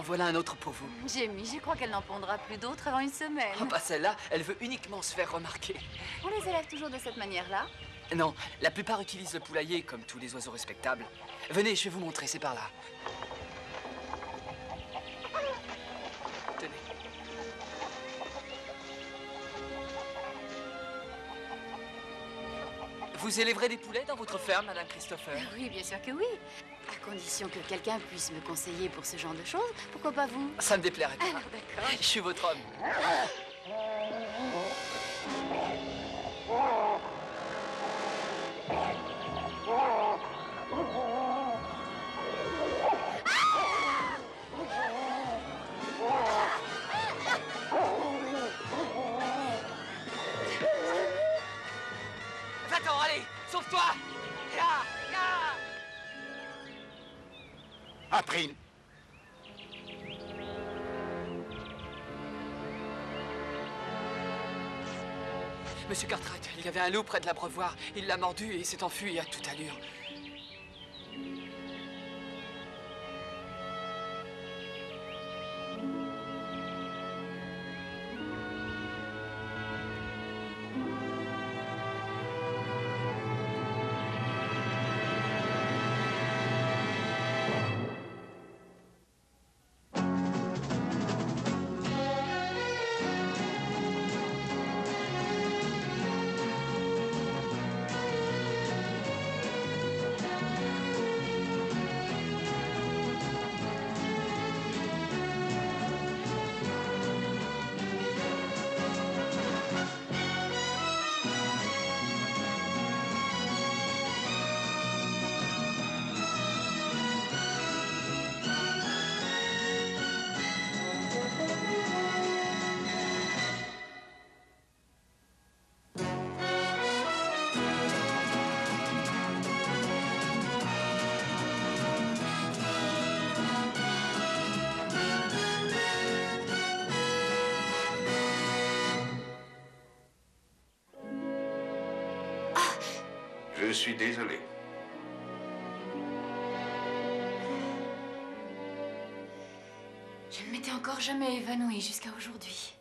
voilà un autre pour vous. Jamie, je crois qu'elle n'en pondra plus d'autres avant une semaine. Oh, pas celle-là, elle veut uniquement se faire remarquer. On les élève toujours de cette manière-là? Non, la plupart utilisent le poulailler comme tous les oiseaux respectables. Venez, je vais vous montrer, c'est par là. Tenez. Vous élèverez des poulets dans votre ferme, Madame Christopher? Oui, bien sûr que oui. À condition que quelqu'un puisse me conseiller pour ce genre de choses. Pourquoi pas vous? Ça me déplairait pas. Alors, d'accord. Je suis votre homme. Va-t'en, allez, sauve-toi! Ya! April. Monsieur Cartwright, il y avait un loup près de l'abreuvoir. Il l'a mordu et il s'est enfui à toute allure. Je suis désolé. Je ne m'étais encore jamais évanouie jusqu'à aujourd'hui.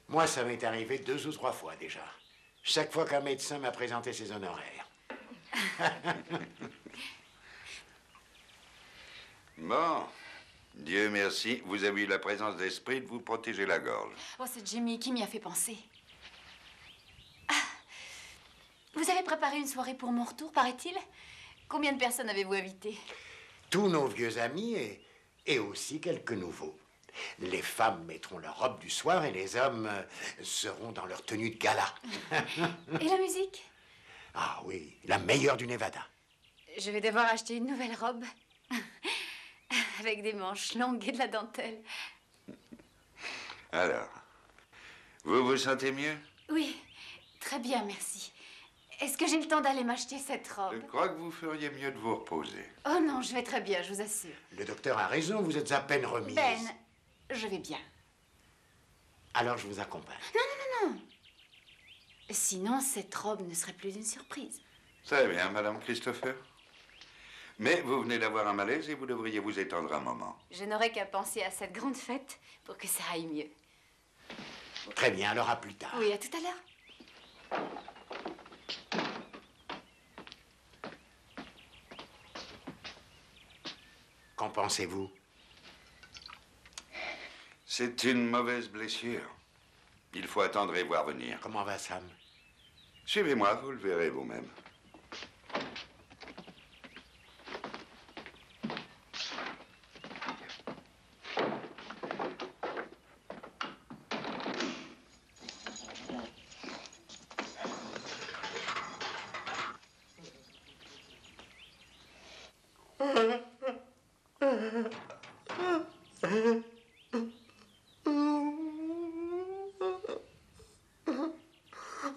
Moi, ça m'est arrivé 2 ou 3 fois déjà. Chaque fois qu'un médecin m'a présenté ses honoraires. Bon, Dieu merci, vous avez eu la présence d'esprit de vous protéger la gorge. Oh, c'est Jimmy qui m'y a fait penser. Ah, vous avez préparé une soirée pour mon retour, paraît-il? Combien de personnes avez-vous invité? Tous nos vieux amis et aussi quelques nouveaux. Les femmes mettront leur robe du soir et les hommes seront dans leur tenue de gala. Et la musique? Ah oui, la meilleure du Nevada. Je vais devoir acheter une nouvelle robe. Avec des manches longues et de la dentelle. Alors, vous vous sentez mieux? Oui, très bien, merci. Est-ce que j'ai le temps d'aller m'acheter cette robe? Je crois que vous feriez mieux de vous reposer. Oh non, je vais très bien, je vous assure. Le docteur a raison, vous êtes à peine remise. Ben, je vais bien. Alors je vous accompagne. Non. Sinon, cette robe ne serait plus une surprise. Très bien, Madame Christopher. Mais vous venez d'avoir un malaise et vous devriez vous étendre un moment. Je n'aurais qu'à penser à cette grande fête pour que ça aille mieux. Très bien, alors à plus tard. Oui, à tout à l'heure. Qu'en pensez-vous? C'est une mauvaise blessure. Il faut attendre et voir venir. Comment va Sam? Suivez-moi, vous le verrez vous-même.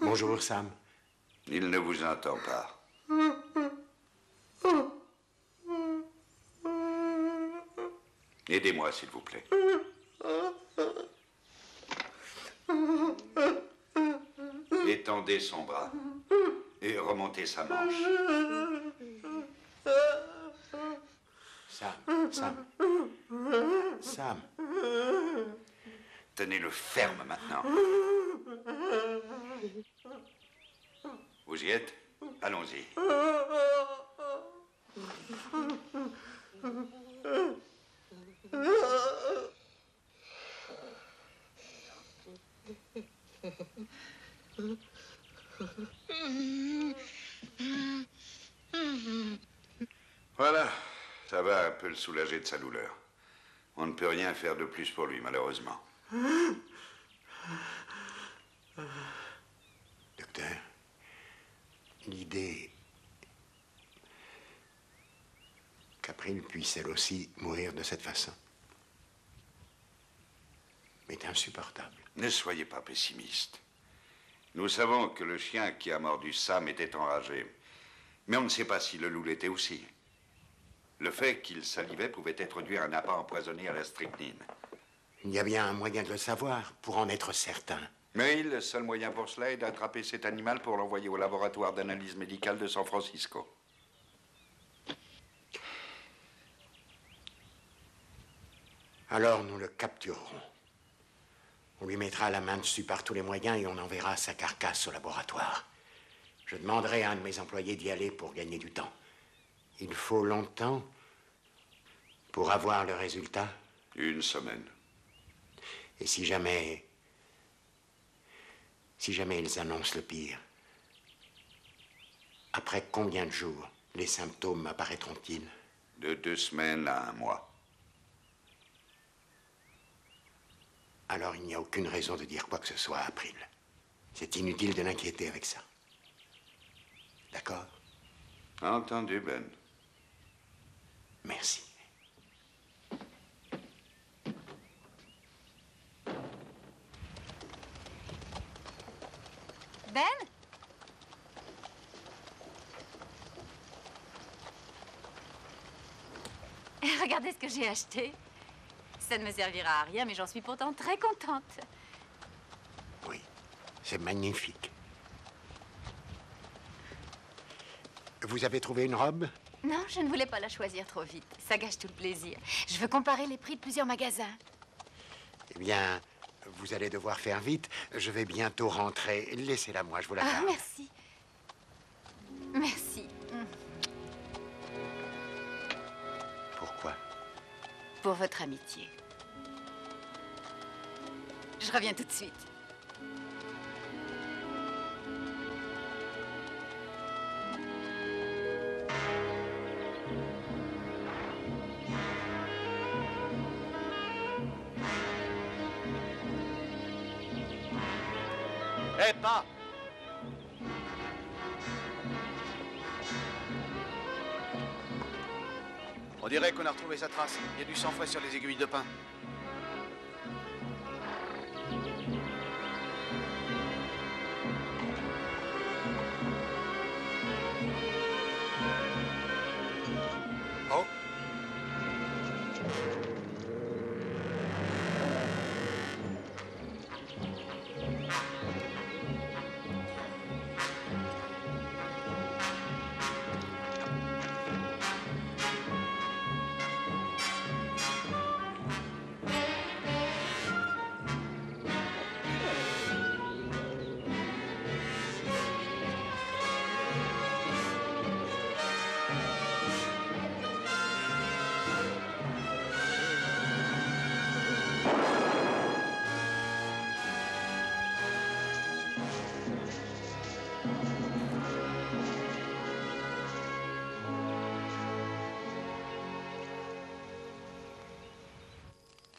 Bonjour Sam. Il ne vous entend pas. Aidez-moi, s'il vous plaît. Étendez son bras et remontez sa manche. Sam. Sam. Tenez-le ferme maintenant. Vous y êtes? Allons-y. Voilà, ça va un peu le soulager de sa douleur. On ne peut rien faire de plus pour lui, malheureusement. Docteur, l'idée qu'April puisse elle aussi mourir de cette façon est insupportable. Ne soyez pas pessimiste. Nous savons que le chien qui a mordu Sam était enragé. Mais on ne sait pas si le loup l'était aussi. Le fait qu'il salivait pouvait être dû à un appât empoisonné à la strychnine. Il y a bien un moyen de le savoir, pour en être certain. Mais le seul moyen pour cela est d'attraper cet animal pour l'envoyer au laboratoire d'analyse médicale de San Francisco. Alors nous le capturerons. On lui mettra la main dessus par tous les moyens et on enverra sa carcasse au laboratoire. Je demanderai à un de mes employés d'y aller pour gagner du temps. Il faut longtemps pour avoir le résultat. 1 semaine. Et si jamais ils annoncent le pire, après combien de jours les symptômes apparaîtront-ils? De 2 semaines à 1 mois. Alors il n'y a aucune raison de dire quoi que ce soit à April. C'est inutile de l'inquiéter avec ça. D'accord? Entendu, Ben. Merci. Ben? Regardez ce que j'ai acheté. Ça ne me servira à rien, mais j'en suis pourtant très contente. Oui, c'est magnifique. Vous avez trouvé une robe? Non, je ne voulais pas la choisir trop vite. Ça gâche tout le plaisir. Je veux comparer les prix de plusieurs magasins. Eh bien, vous allez devoir faire vite. Je vais bientôt rentrer. Laissez-la moi, je vous la garde. Ah, merci. Merci. Pourquoi? Pour votre amitié. Je reviens tout de suite. Eh, pas! On dirait qu'on a retrouvé sa trace. Il y a du sang frais sur les aiguilles de pin. Oh!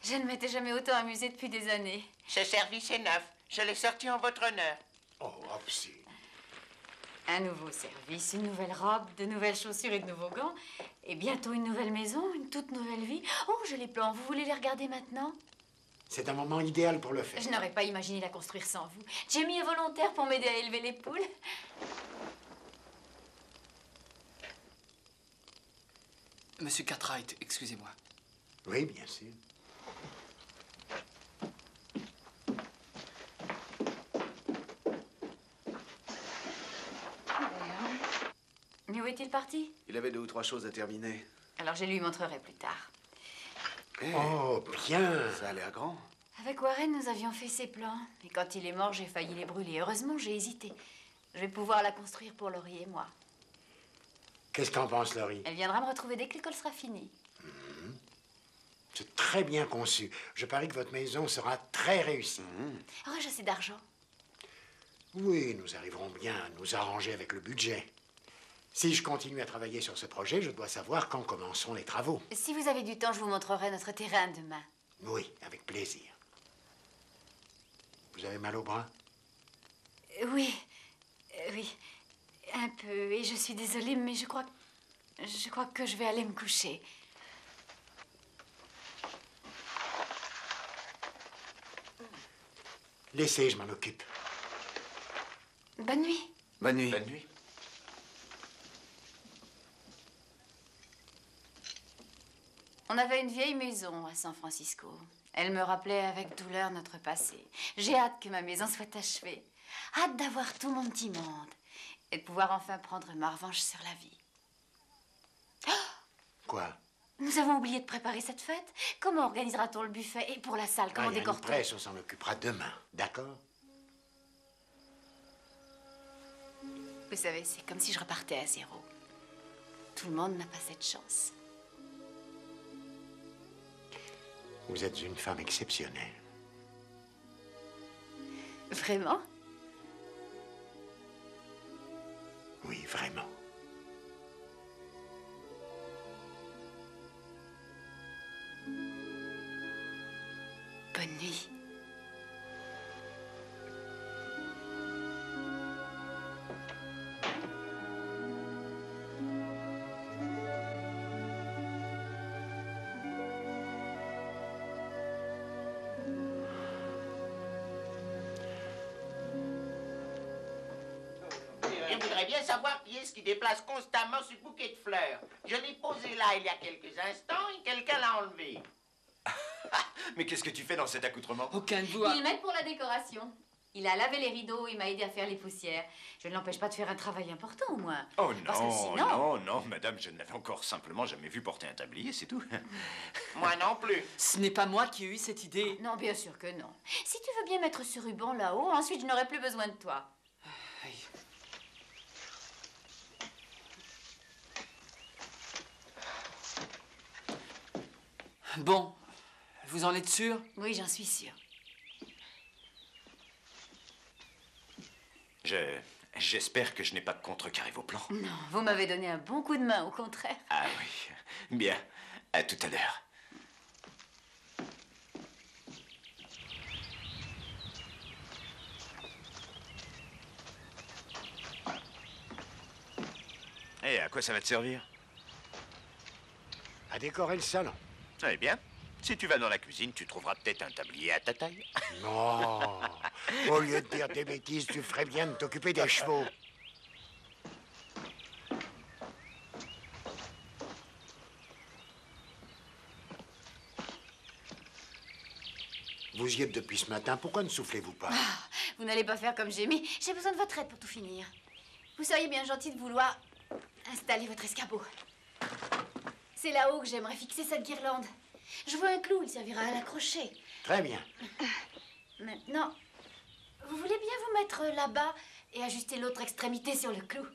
Je ne m'étais jamais autant amusée depuis des années. Ce service est neuf. Je l'ai sorti en votre honneur. Oh, Hopsy. Un nouveau service, une nouvelle robe, de nouvelles chaussures et de nouveaux gants. Et bientôt une nouvelle maison, une toute nouvelle vie. Oh, j'ai les plans. Vous voulez les regarder maintenant? C'est un moment idéal pour le faire. Je n'aurais pas imaginé la construire sans vous. Jamie est volontaire pour m'aider à élever les poules. Monsieur Cartwright, excusez-moi. Oui, bien sûr. Mais où est-il parti? Il avait 2 ou 3 choses à terminer. Alors je lui montrerai plus tard. Oh, bien. Ça a l'air grand. Avec Warren, nous avions fait ses plans. Et quand il est mort, j'ai failli les brûler. Heureusement, j'ai hésité. Je vais pouvoir la construire pour Laurie et moi. Qu'est-ce qu'en pense Laurie? Elle viendra me retrouver dès que l'école sera finie. C'est très bien conçu. Je parie que votre maison sera très réussie. Aurais-je assez d'argent? Oui, nous arriverons bien à nous arranger avec le budget. Si je continue à travailler sur ce projet, je dois savoir quand commenceront les travaux. Si vous avez du temps, je vous montrerai notre terrain demain. Oui, avec plaisir. Vous avez mal au bras? Oui, oui, un peu. Et je suis désolée, mais je crois que je vais aller me coucher. Laissez, je m'en occupe. Bonne nuit. Bonne nuit. Bonne nuit. On avait une vieille maison à San Francisco. Elle me rappelait avec douleur notre passé. J'ai hâte que ma maison soit achevée. Hâte d'avoir tout mon petit monde. Et de pouvoir enfin prendre ma revanche sur la vie. Quoi? Nous avons oublié de préparer cette fête. Comment organisera-t-on le buffet? Et pour la salle, comment Rien de décore-t-on? presse, on s'en occupera demain. D'accord? Vous savez, c'est comme si je repartais à zéro. Tout le monde n'a pas cette chance. Vous êtes une femme exceptionnelle. Vraiment? Oui, vraiment. Bonne nuit. Je voudrais bien savoir qui est-ce qui déplace constamment ce bouquet de fleurs. Je l'ai posé là il y a quelques instants et quelqu'un l'a enlevé. Mais qu'est-ce que tu fais dans cet accoutrement? Aucun de vous a... Il m'aide pour la décoration. Il a lavé les rideaux et m'a aidé à faire les poussières. Je ne l'empêche pas de faire un travail important, au moins. Oh Parce que non, sinon... non, non, madame, je ne l'avais encore simplement jamais vu porter un tablier, c'est tout. Moi non plus. Ce n'est pas moi qui ai eu cette idée. Non, bien sûr que non. Si tu veux bien mettre ce ruban là-haut, ensuite je n'aurai plus besoin de toi. Bon, vous en êtes sûr? Oui, j'en suis sûre. J'espère que je n'ai pas contrecarré vos plans. Non, vous m'avez donné un bon coup de main, au contraire. Ah oui, bien, à tout à l'heure. Et à quoi ça va te servir? À décorer le salon. Eh bien, si tu vas dans la cuisine, tu trouveras peut-être un tablier à ta taille. Non. Au lieu de dire des bêtises, tu ferais bien de t'occuper des chevaux. Vous y êtes depuis ce matin, pourquoi ne soufflez-vous pas? Vous n'allez pas faire comme j'ai mis. J'ai besoin de votre aide pour tout finir. Vous seriez bien gentil de vouloir installer votre escabeau. C'est là-haut que j'aimerais fixer cette guirlande. Je veux un clou, il servira à l'accrocher. Très bien. Maintenant, vous voulez bien vous mettre là-bas et ajuster l'autre extrémité sur le clou?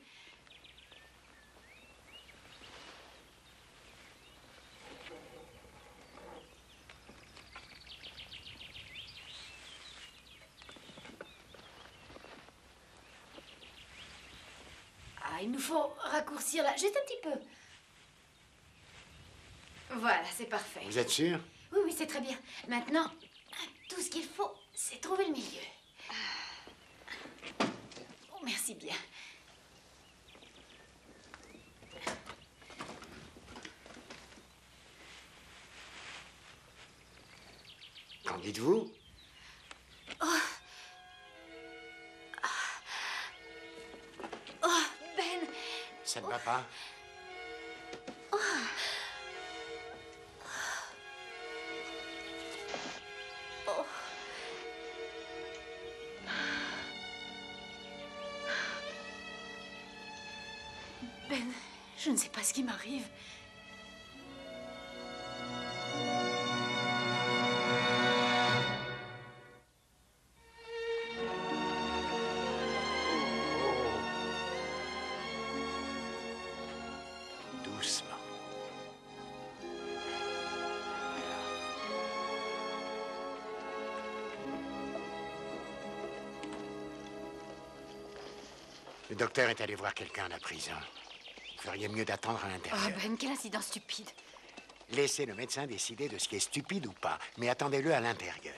Ah, il nous faut raccourcir là, juste un petit peu. Voilà, c'est parfait. Vous êtes sûr? Oui, oui, c'est très bien. Maintenant, tout ce qu'il faut, c'est trouver le milieu. Oh, merci bien. Qu'en dites-vous? Oh, Ben! Ça ne va pas? Ben, je ne sais pas ce qui m'arrive. Le docteur est allé voir quelqu'un à la prison. Vous feriez mieux d'attendre à l'intérieur. Oh, Ben, quel incident stupide. Laissez le médecin décider de ce qui est stupide ou pas, mais attendez-le à l'intérieur.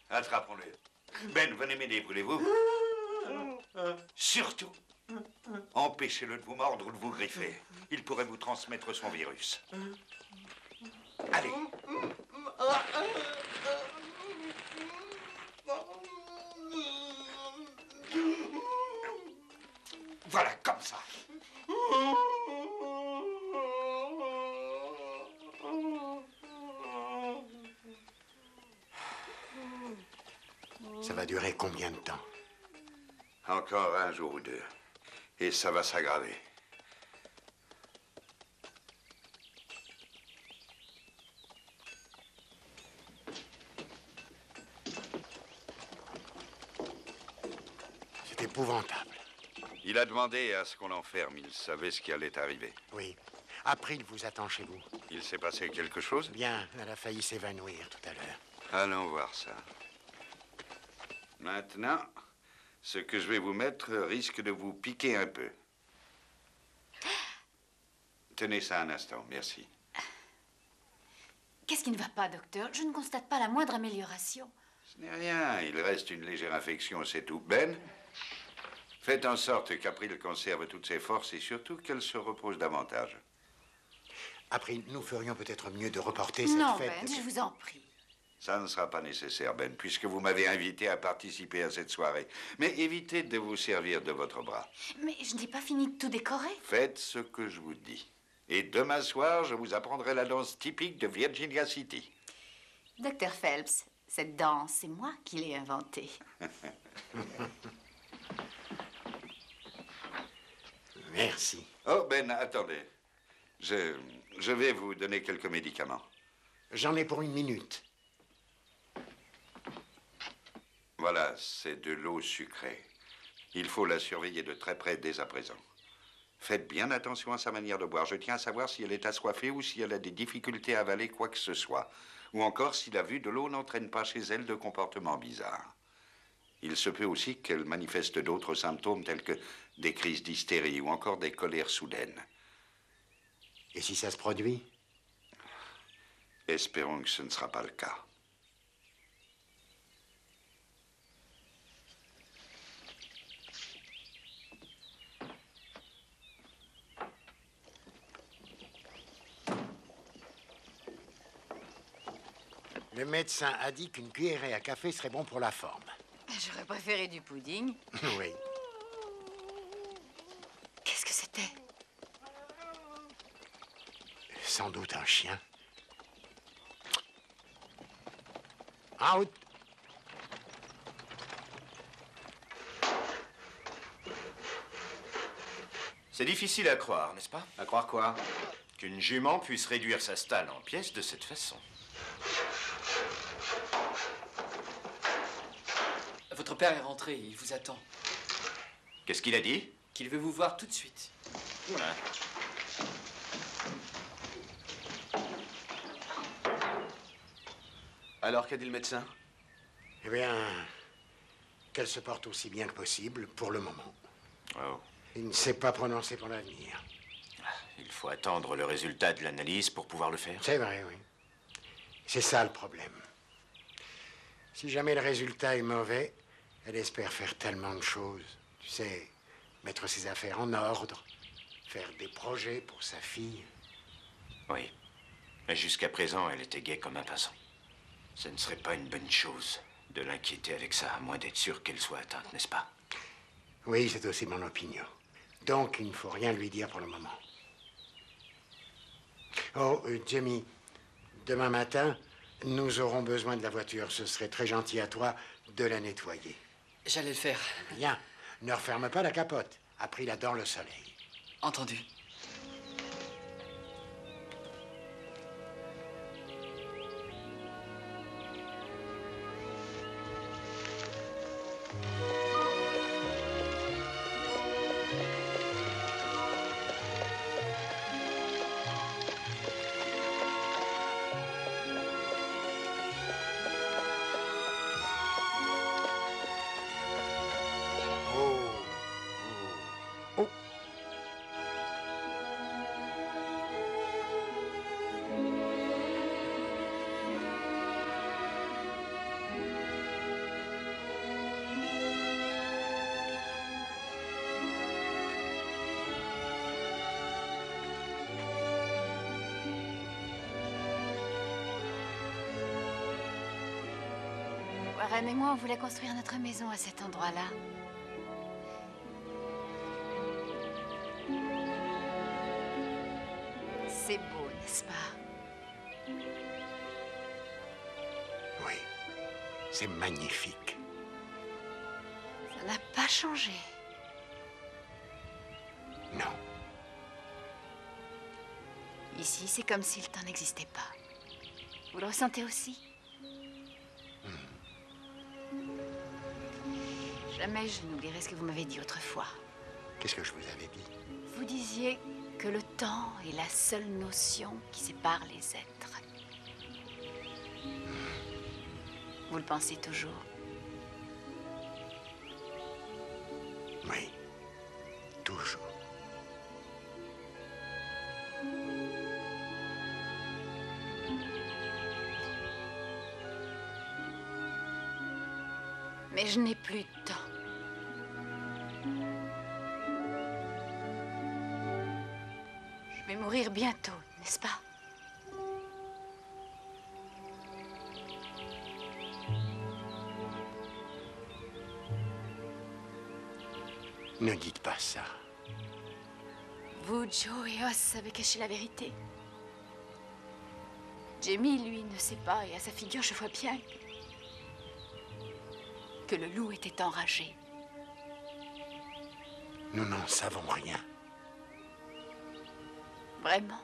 Attrapons-le. Ben, venez m'aider, voulez-vous? Surtout, empêchez-le de vous mordre ou de vous griffer. Il pourrait vous transmettre son virus. Allez. Voilà, comme ça. Ça va durer combien de temps? Encore un jour ou deux. Et ça va s'aggraver. C'est épouvantable. Il a demandé à ce qu'on l'enferme. Il savait ce qui allait arriver. Oui. April vous attend chez vous. Il s'est passé quelque chose? Bien, elle a failli s'évanouir tout à l'heure. Allons voir ça. Maintenant, ce que je vais vous mettre risque de vous piquer un peu. Tenez ça un instant, merci. Qu'est-ce qui ne va pas, docteur? Je ne constate pas la moindre amélioration. Ce n'est rien, il reste une légère infection, c'est tout. Ben, faites en sorte qu'April conserve toutes ses forces et surtout qu'elle se repose davantage. April, nous ferions peut-être mieux de reporter cette Non, fête. Ben, je vous en prie. Ça ne sera pas nécessaire, Ben, puisque vous m'avez invité à participer à cette soirée. Mais évitez de vous servir de votre bras. Mais je n'ai pas fini de tout décorer. Faites ce que je vous dis. Et demain soir, je vous apprendrai la danse typique de Virginia City. Docteur Phelps, cette danse, c'est moi qui l'ai inventée. Merci. Oh, Ben, attendez. Je vais vous donner quelques médicaments. J'en ai pour 1 minute. Voilà, c'est de l'eau sucrée. Il faut la surveiller de très près dès à présent. Faites bien attention à sa manière de boire. Je tiens à savoir si elle est assoiffée ou si elle a des difficultés à avaler quoi que ce soit. Ou encore si la vue de l'eau n'entraîne pas chez elle de comportements bizarres. Il se peut aussi qu'elle manifeste d'autres symptômes tels que des crises d'hystérie ou encore des colères soudaines. Et si ça se produit? Espérons que ce ne sera pas le cas. Le médecin a dit qu'une cuillerée à café serait bon pour la forme. J'aurais préféré du pudding. Oui. Qu'est-ce que c'était? Sans doute un chien. En route. C'est difficile à croire, n'est-ce pas? À croire quoi? Qu'une jument puisse réduire sa stalle en pièces de cette façon. Votre père est rentré, il vous attend. Qu'est-ce qu'il a dit? Qu'il veut vous voir tout de suite. Voilà. Alors, qu'a dit le médecin? Eh bien, qu'elle se porte aussi bien que possible pour le moment. Oh. Il ne s'est pas prononcé pour l'avenir. Il faut attendre le résultat de l'analyse pour pouvoir le faire. C'est vrai, oui. C'est ça le problème. Si jamais le résultat est mauvais, elle espère faire tellement de choses. Tu sais, mettre ses affaires en ordre, faire des projets pour sa fille. Oui. Mais jusqu'à présent, elle était gaie comme un passant. Ce ne serait pas une bonne chose de l'inquiéter avec ça, à moins d'être sûr qu'elle soit atteinte, n'est-ce pas? Oui, c'est aussi mon opinion. Donc, il ne faut rien lui dire pour le moment. Oh, Jamie, demain matin, nous aurons besoin de la voiture. Ce serait très gentil à toi de la nettoyer. J'allais le faire. Bien. Ne referme pas la capote. April adore le soleil. Entendu. Oh. Warren et moi, on voulait construire notre maison à cet endroit-là. C'est beau, n'est-ce pas? Oui, c'est magnifique. Ça n'a pas changé. Non. Ici, c'est comme si le temps n'existait pas. Vous le ressentez aussi? Jamais je n'oublierai ce que vous m'avez dit autrefois. Qu'est-ce que je vous avais dit? Vous disiez que le temps est la seule notion qui sépare les êtres. Vous le pensez toujours? Oui, toujours. Mais je n'ai plus de temps. Je vais mourir bientôt, n'est-ce pas? Ne dites pas ça. Vous, Joe et Oz savez cacher la vérité. Jamie, lui, ne sait pas, et à sa figure, je vois bien que le loup était enragé. Nous n'en savons rien. Vraiment?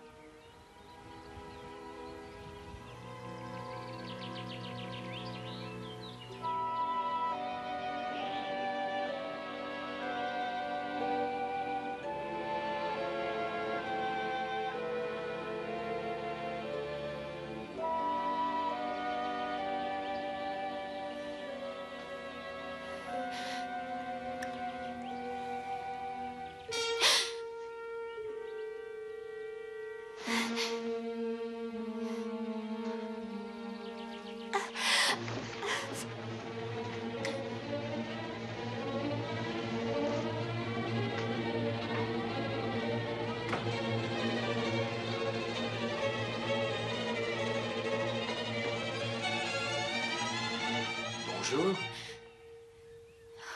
Bonjour.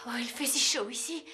Oh, il fait si chaud ici.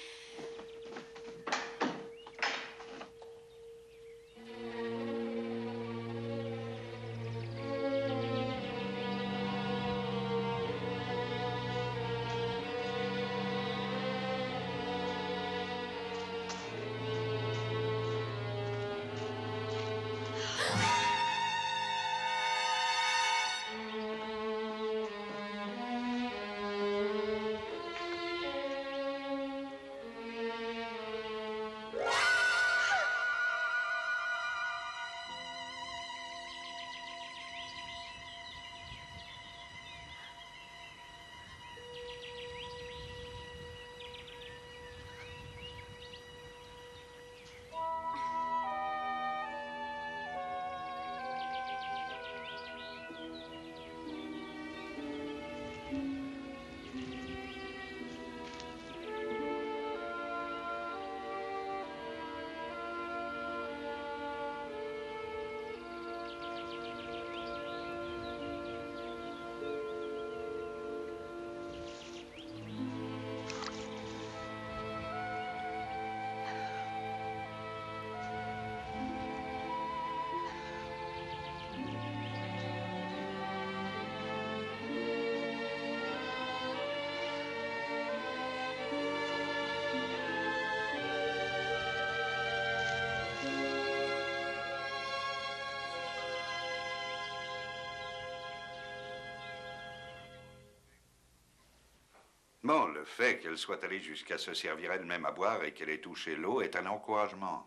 Bon, le fait qu'elle soit allée jusqu'à se servir elle-même à boire et qu'elle ait touché l'eau est un encouragement.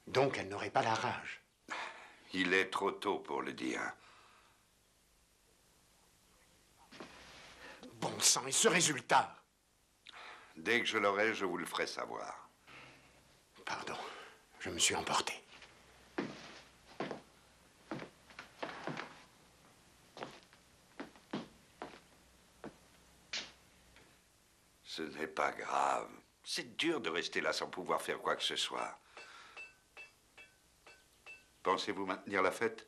Donc elle n'aurait pas la rage. Il est trop tôt pour le dire. Bon sang, et ce résultat? Dès que je l'aurai, je vous le ferai savoir. Pardon, je me suis emporté. Ce n'est pas grave. C'est dur de rester là sans pouvoir faire quoi que ce soit. Pensez-vous maintenir la fête?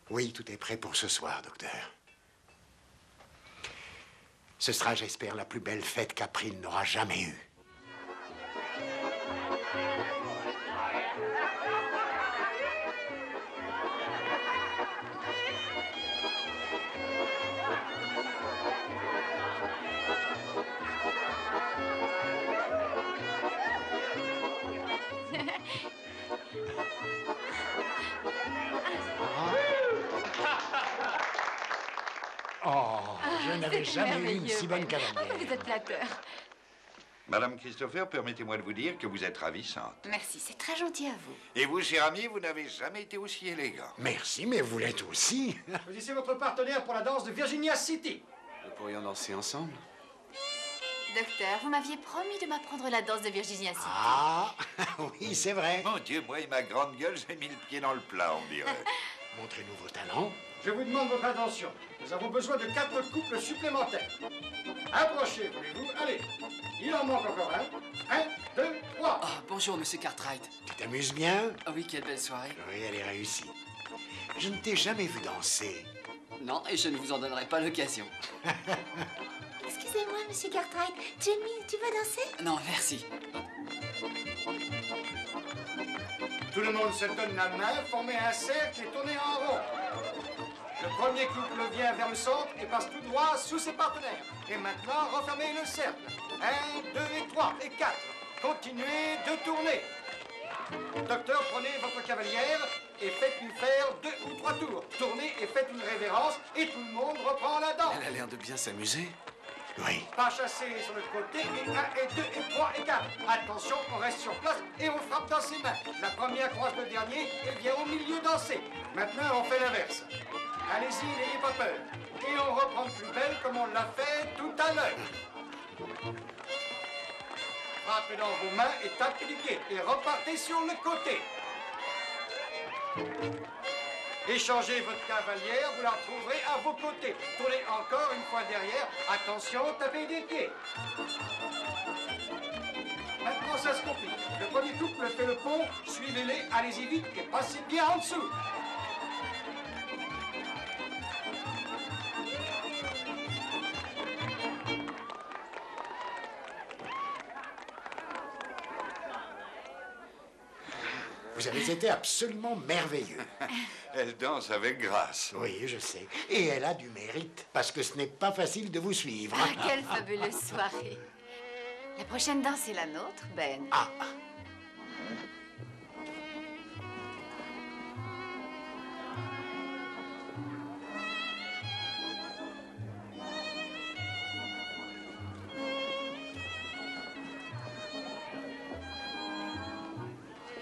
Oui, tout est prêt pour ce soir, docteur. Ce sera, j'espère, la plus belle fête qu'April n'aura jamais eue. Oh, je n'avais jamais eu une si bonne cavalière. Vous êtes flatteur. Madame Christopher, permettez-moi de vous dire que vous êtes ravissante. Merci, c'est très gentil à vous. Et vous, cher ami, vous n'avez jamais été aussi élégant. Merci, mais vous l'êtes aussi. Choisissez votre partenaire pour la danse de Virginia City. Nous pourrions danser ensemble. Docteur, vous m'aviez promis de m'apprendre la danse de Virginia City. Ah, oui, c'est vrai. Mon Dieu, moi et ma grande gueule, j'ai mis le pied dans le plat, on dirait. Montrez-nous vos talents. Je vous demande votre attention. Nous avons besoin de 4 couples supplémentaires. Approchez, voulez-vous? Allez. Il en manque encore un. 1, 2, 3. Oh, bonjour, monsieur Cartwright. Tu t'amuses bien? Ah oui, quelle belle soirée. Oui, elle est réussie. Je ne t'ai jamais vu danser. Non, et je ne vous en donnerai pas l'occasion. Excusez-moi, monsieur Cartwright. Jamie, tu veux danser? Non, merci. Tout le monde se donne la main, formez un cercle et tournez en rond. Le premier couple vient vers le centre et passe tout droit sous ses partenaires. Et maintenant, refermez le cercle. 1, 2 et 3 et 4. Continuez de tourner. Docteur, prenez votre cavalière et faites-lui faire 2 ou 3 tours. Tournez et faites une révérence et tout le monde reprend la danse. Elle a l'air de bien s'amuser. Oui. Pas chasser sur le côté, et 1, et 2, et 3, et 4. Attention, on reste sur place et on frappe dans ses mains. La première croise le dernier et vient au milieu danser. Maintenant, on fait l'inverse. Allez-y, n'ayez pas peur. Et on reprend de plus belle comme on l'a fait tout à l'heure. Frappez dans vos mains et tapez du pied. Et repartez sur le côté. Échangez votre cavalière, vous la retrouverez à vos côtés. Tournez encore une fois derrière. Attention, tapez des pieds. Maintenant, ça se complique. Le premier couple fait le pont, suivez-les, allez-y vite et passez bien en dessous. Vous avez été absolument merveilleux. Elle danse avec grâce. Oui, je sais. Et elle a du mérite, parce que ce n'est pas facile de vous suivre. Ah, quelle fabuleuse soirée. La prochaine danse est la nôtre, Ben. Ah,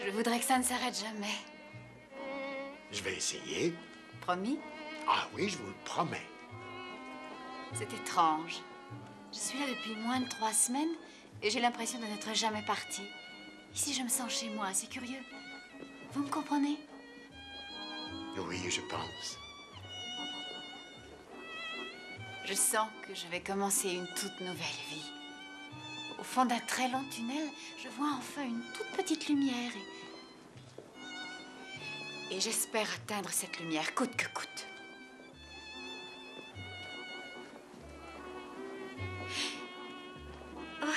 Je voudrais que ça ne s'arrête jamais. je vais essayer. Promis? Ah oui, je vous le promets. C'est étrange. Je suis là depuis moins de 3 semaines et j'ai l'impression de n'être jamais partie. Ici, je me sens chez moi, c'est curieux. Vous me comprenez? Oui, je pense. Je sens que je vais commencer une toute nouvelle vie. Au fond d'un très long tunnel, je vois enfin une toute petite lumière et j'espère atteindre cette lumière coûte que coûte. Oh,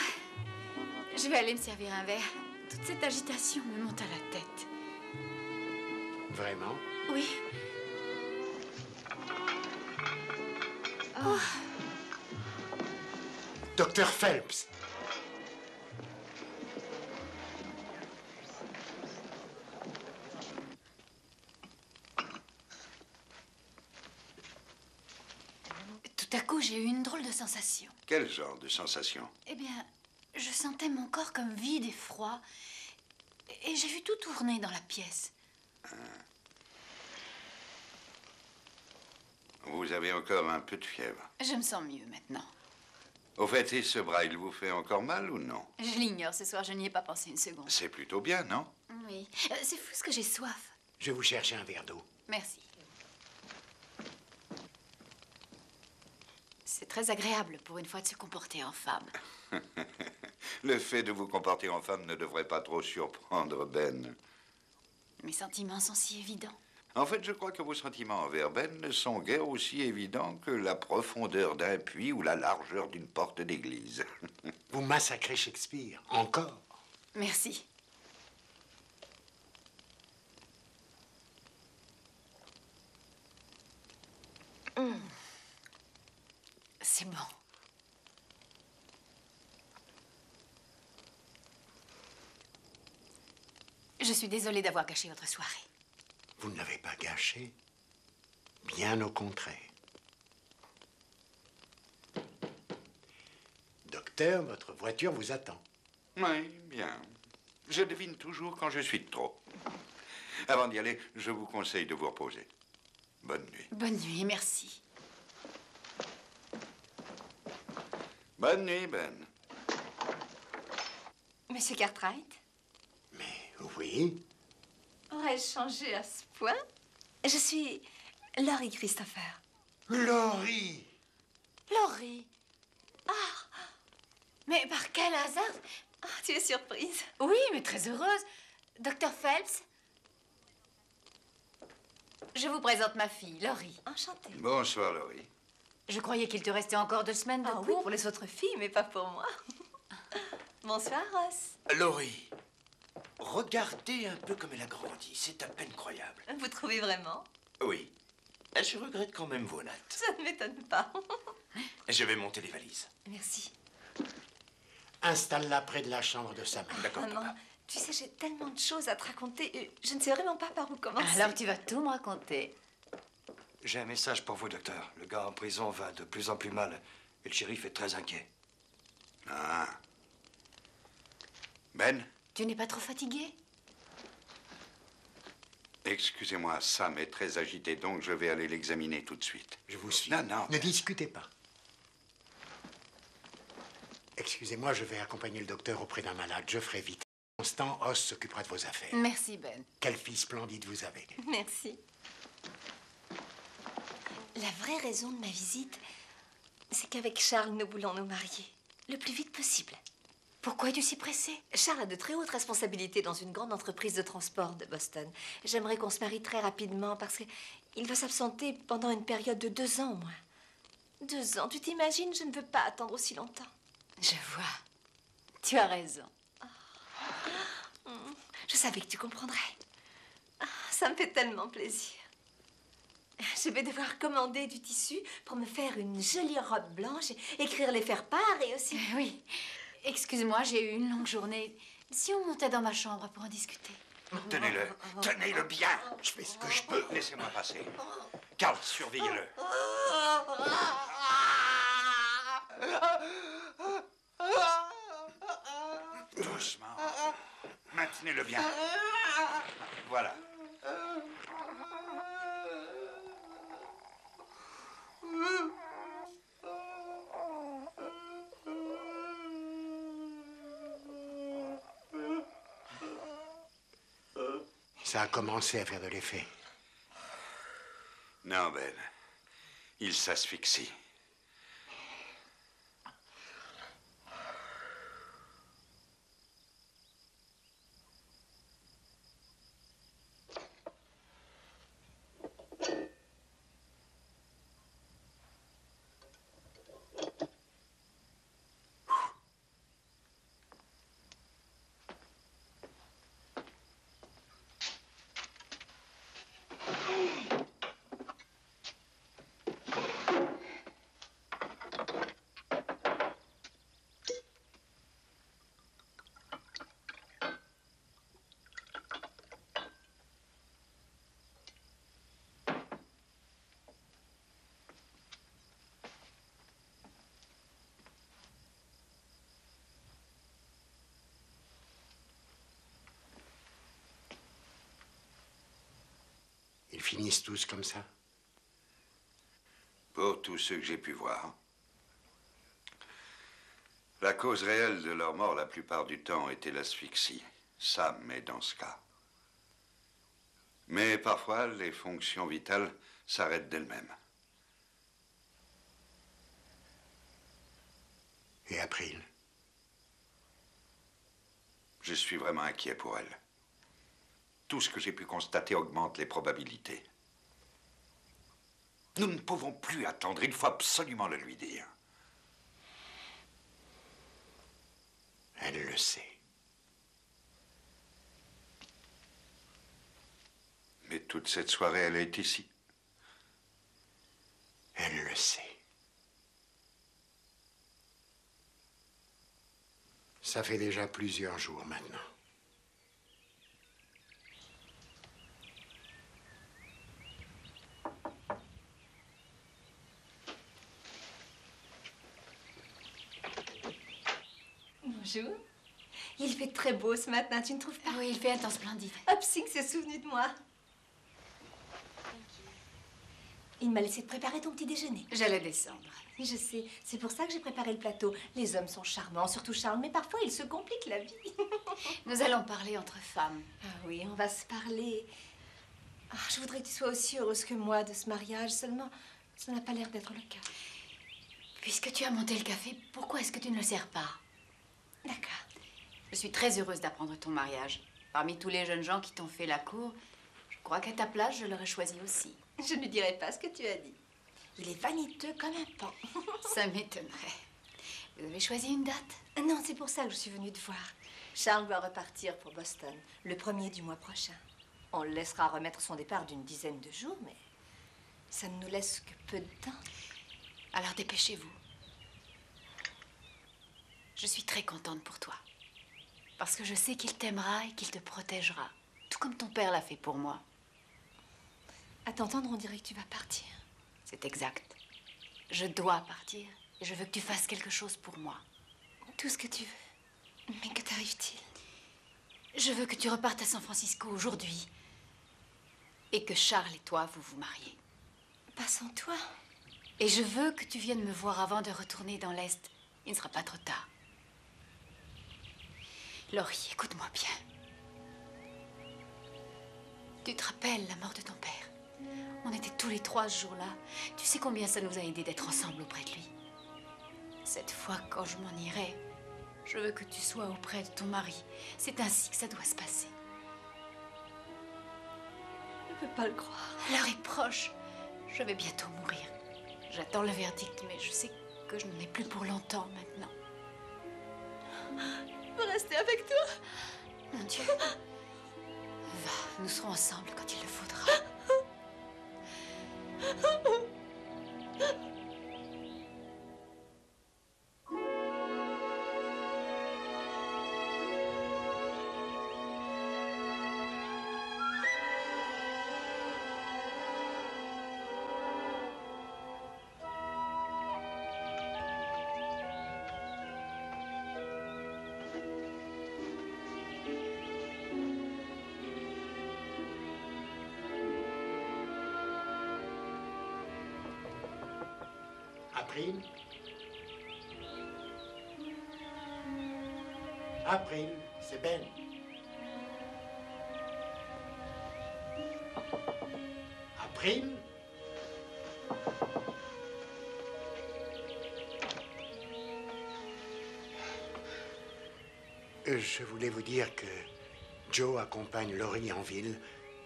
je vais aller me servir un verre. Toute cette agitation me monte à la tête. Vraiment? Oui. Oh. Docteur Phelps. Tout à coup, j'ai eu une drôle de sensation. Quel genre de sensation? Eh bien, je sentais mon corps comme vide et froid. Et j'ai vu tout tourner dans la pièce. Vous avez encore un peu de fièvre. Je me sens mieux maintenant. Au fait, et ce bras, il vous fait encore mal ou non? Je l'ignore ce soir, je n'y ai pas pensé une seconde. C'est plutôt bien, non? Oui. C'est fou ce que j'ai soif. Je vais vous chercher un verre d'eau. Merci. C'est très agréable pour une fois de se comporter en femme. Le fait de vous comporter en femme ne devrait pas trop surprendre, Ben. Mes sentiments sont si évidents. En fait, je crois que vos sentiments envers Ben ne sont guère aussi évidents que la profondeur d'un puits ou la largeur d'une porte d'église. Vous massacrez Shakespeare, encore. Merci. C'est bon. Je suis désolée d'avoir gâché votre soirée. Vous ne l'avez pas gâché. Bien au contraire. Docteur, votre voiture vous attend. Oui, bien. Je devine toujours quand je suis de trop. Avant d'y aller, je vous conseille de vous reposer. Bonne nuit. Bonne nuit, merci. Bonne nuit, Ben. Monsieur Cartwright, Mais oui. aurais-je changé à ce point? Je suis Laurie Christopher. Laurie! Laurie. Mais par quel hasard? Ah, tu es surprise. Oui, mais très heureuse. Docteur Phelps. Je vous présente ma fille, Laurie. Enchantée. Bonsoir, Laurie. Je croyais qu'il te restait encore 2 semaines de Ah oui, cours. pour les autres filles, mais pas pour moi. Bonsoir, Ross. Laurie, regardez un peu comme elle a grandi. C'est à peine croyable. Vous trouvez vraiment? Oui. Je regrette quand même vos nattes. Ça ne m'étonne pas. Je vais monter les valises. Merci. Installe-la près de la chambre de sa mère. D'accord, Maman, papa. tu sais, j'ai tellement de choses à te raconter et je ne sais vraiment pas par où commencer. Alors tu vas tout me raconter. J'ai un message pour vous, docteur. Le gars en prison va de plus en plus mal et le shérif est très inquiet. Ah. Ben, Tu n'es pas trop fatigué? excusez-moi, Sam est très agité, donc je vais aller l'examiner tout de suite. Je vous suis. Non, non. Ne discutez pas. Excusez-moi, je vais accompagner le docteur auprès d'un malade. Je ferai vite. Constant, Os s'occupera de vos affaires. Merci, Ben. Quelle fille splendide vous avez. Merci. La vraie raison de ma visite, c'est qu'avec Charles, nous voulons nous marier. Le plus vite possible. Pourquoi es-tu si pressé? Charles a de très hautes responsabilités dans une grande entreprise de transport de Boston. J'aimerais qu'on se marie très rapidement parce qu'il va s'absenter pendant une période de 2 ans au moins. 2 ans, tu t'imagines? Je ne veux pas attendre aussi longtemps. Je vois. Tu as raison. Je savais que tu comprendrais. Ah, ça me fait tellement plaisir. Je vais devoir commander du tissu pour me faire une jolie robe blanche, et écrire les faire-part et aussi... Oui. Excuse-moi, j'ai eu une longue journée. Si on montait dans ma chambre pour en discuter. Tenez-le, tenez-le bien. Je fais ce que je peux. Laissez-moi passer. Carl, surveillez-le. Doucement. Maintenez-le bien. Voilà. Ça a commencé à faire de l'effet. Non, Ben. Il s'asphyxie. Ils finissent tous comme ça. tous ceux que j'ai pu voir. La cause réelle de leur mort la plupart du temps était l'asphyxie. Sam est dans ce cas. Mais parfois, les fonctions vitales s'arrêtent d'elles-mêmes. Et April? Je suis vraiment inquiet pour elle. Tout ce que j'ai pu constater augmente les probabilités. Nous ne pouvons plus attendre, il faut absolument le lui dire. Elle le sait. Mais toute cette soirée, elle est ici. Elle le sait. Ça fait déjà plusieurs jours maintenant. Bonjour. Il fait très beau ce matin, tu ne trouves pas? Oui, il fait un temps splendide. Hopsing s'est souvenu de moi. Il m'a laissé te préparer ton petit déjeuner. J'allais descendre. Je sais, c'est pour ça que j'ai préparé le plateau. Les hommes sont charmants, surtout Charles, mais parfois ils se compliquent la vie. Nous allons parler entre femmes. Ah oui, on va se parler. Ah, je voudrais que tu sois aussi heureuse que moi de ce mariage, seulement ça n'a pas l'air d'être le cas. Puisque tu as monté le café, pourquoi est-ce que tu ne le sers pas? D'accord. Je suis très heureuse d'apprendre ton mariage. Parmi tous les jeunes gens qui t'ont fait la cour, je crois qu'à ta place, je l'aurais choisi aussi. Je ne dirai pas ce que tu as dit. Il est vaniteux comme un pan. Ça m'étonnerait. Vous avez choisi une date? Non, c'est pour ça que je suis venue te voir. Charles doit repartir pour Boston le 1er du mois prochain. On le laissera remettre son départ d'une dizaine de jours, mais ça ne nous laisse que peu de temps. Alors dépêchez-vous. Je suis très contente pour toi. Parce que je sais qu'il t'aimera et qu'il te protégera. Tout comme ton père l'a fait pour moi. À t'entendre, on dirait que tu vas partir. C'est exact. Je dois partir et je veux que tu fasses quelque chose pour moi. Tout ce que tu veux. Mais que t'arrive-t-il? Je veux que tu repartes à San Francisco aujourd'hui. Et que Charles et toi, vous vous mariez. Pas sans toi. Et je veux que tu viennes me voir avant de retourner dans l'Est. Il ne sera pas trop tard. Laurie, écoute-moi bien. Tu te rappelles la mort de ton père? On était tous les trois ce jour-là. Tu sais combien ça nous a aidés d'être ensemble auprès de lui. Cette fois, quand je m'en irai, je veux que tu sois auprès de ton mari. C'est ainsi que ça doit se passer. Je ne peux pas le croire. L'heure est proche. Je vais bientôt mourir. J'attends le verdict, mais je sais que je n'en ai plus pour longtemps maintenant. Je veux rester avec toi. Mon Dieu. Va, nous serons ensemble quand il le faudra. April? April, c'est Ben. April? Je voulais vous dire que Joe accompagne Laurie en ville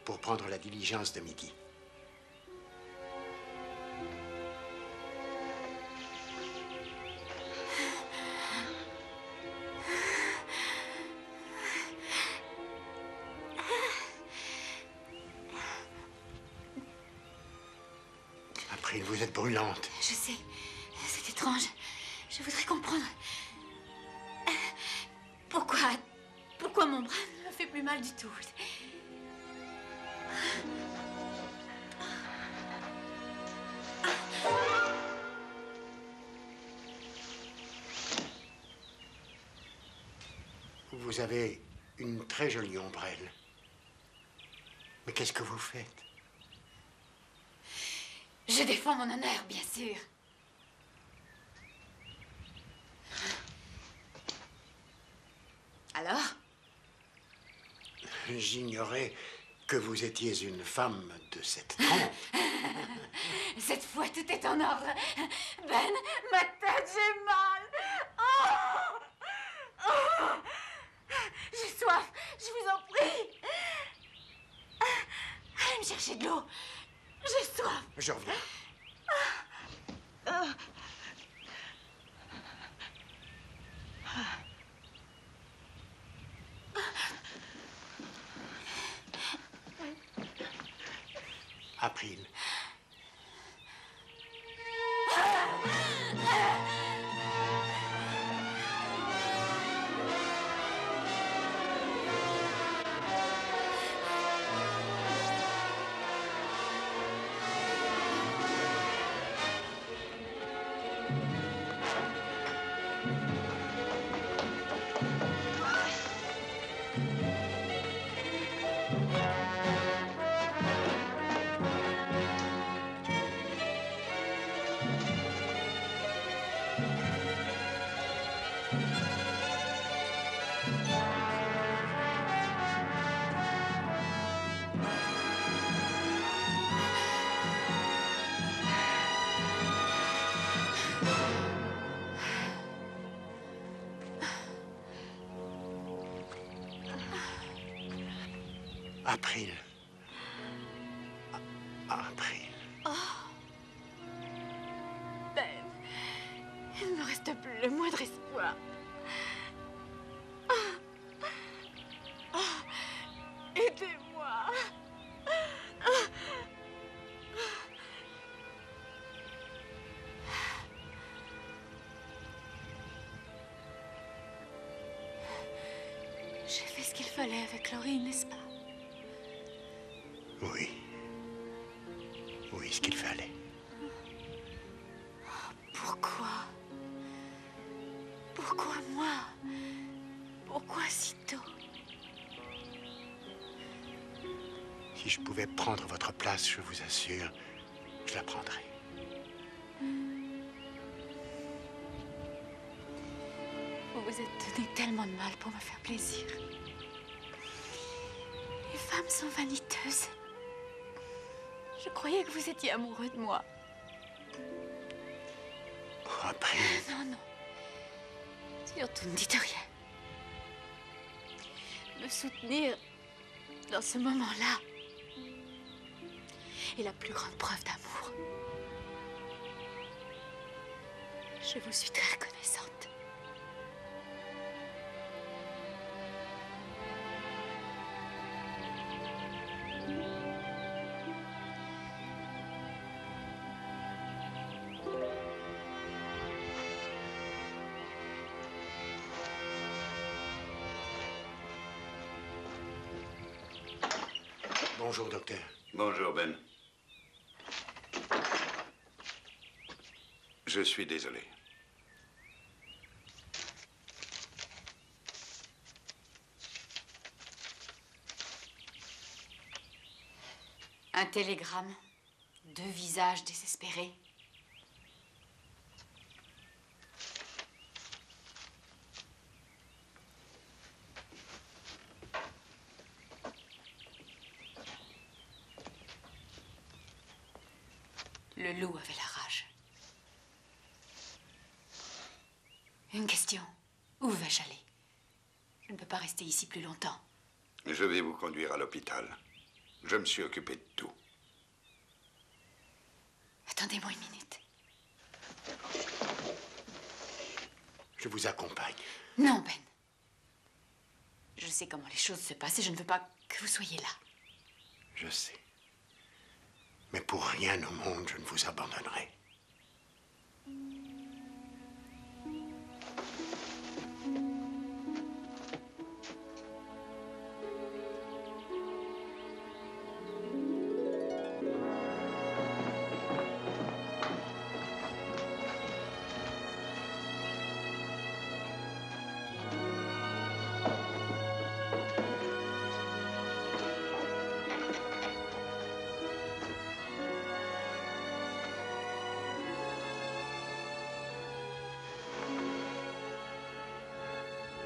pour prendre la diligence de midi. April, vous êtes brûlante. Je sais, c'est étrange. Je voudrais comprendre. Pourquoi mon bras ne me fait plus mal du tout? Vous avez une très jolie ombrelle. Mais qu'est-ce que vous faites? Je défends mon honneur, bien sûr. Alors? J'ignorais que vous étiez une femme de cette trempe. Cette fois, tout est en ordre. Ben, ma tête, j'ai mal. Oh! Oh! J'ai soif, je vous en prie. Allez me chercher de l'eau. J'ai soif. Je reviens. April. April. April. Oh. Ben, il ne me reste plus le moindre espoir. Aidez-moi. J'ai fait ce qu'il fallait avec Laurie, n'est-ce pas? Oui. Oui, ce qu'il fallait. Pourquoi? Pourquoi moi? Pourquoi si tôt? Si je pouvais prendre votre place, je vous assure, je la prendrais. Vous vous êtes donné tellement de mal pour me faire plaisir. Les femmes sont vaniteuses. Je croyais que vous étiez amoureux de moi. Oh, après... Non, non. Surtout ne dites rien. Me soutenir dans ce moment-là est la plus grande preuve d'amour. Je vous suis très reconnaissante. Bonjour, docteur. Bonjour, Ben. Je suis désolé. Un télégramme. 2 visages désespérés. Le loup avait la rage. Une question. Où vais-je aller? Je ne peux pas rester ici plus longtemps. Je vais vous conduire à l'hôpital. Je me suis occupé de tout. Attendez-moi une minute. Je vous accompagne. Non, Ben. Je sais comment les choses se passent et je ne veux pas que vous soyez là. Je sais. Mais pour rien au monde, je ne vous abandonnerai.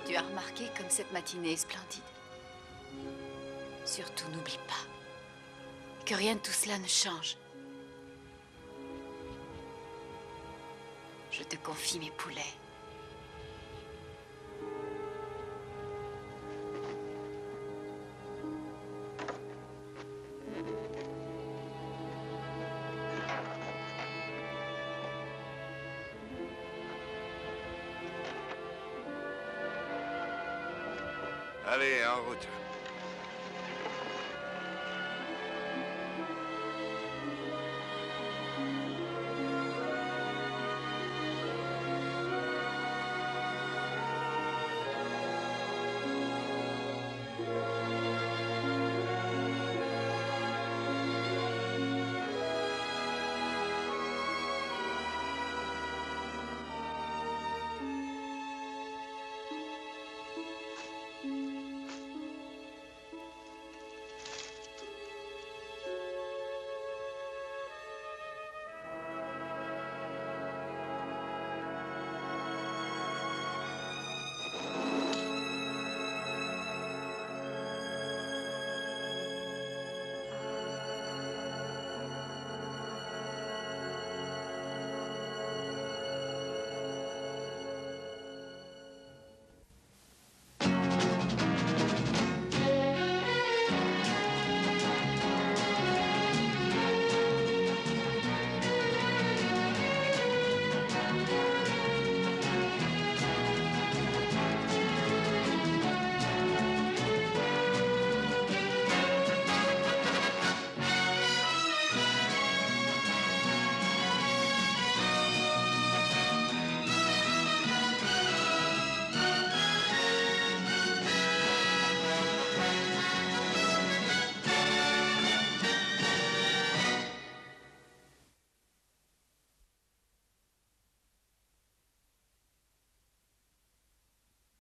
Tu as remarqué comme cette matinée est splendide. Surtout, n'oublie pas que rien de tout cela ne change. Je te confie mes poulets. Allez, en route.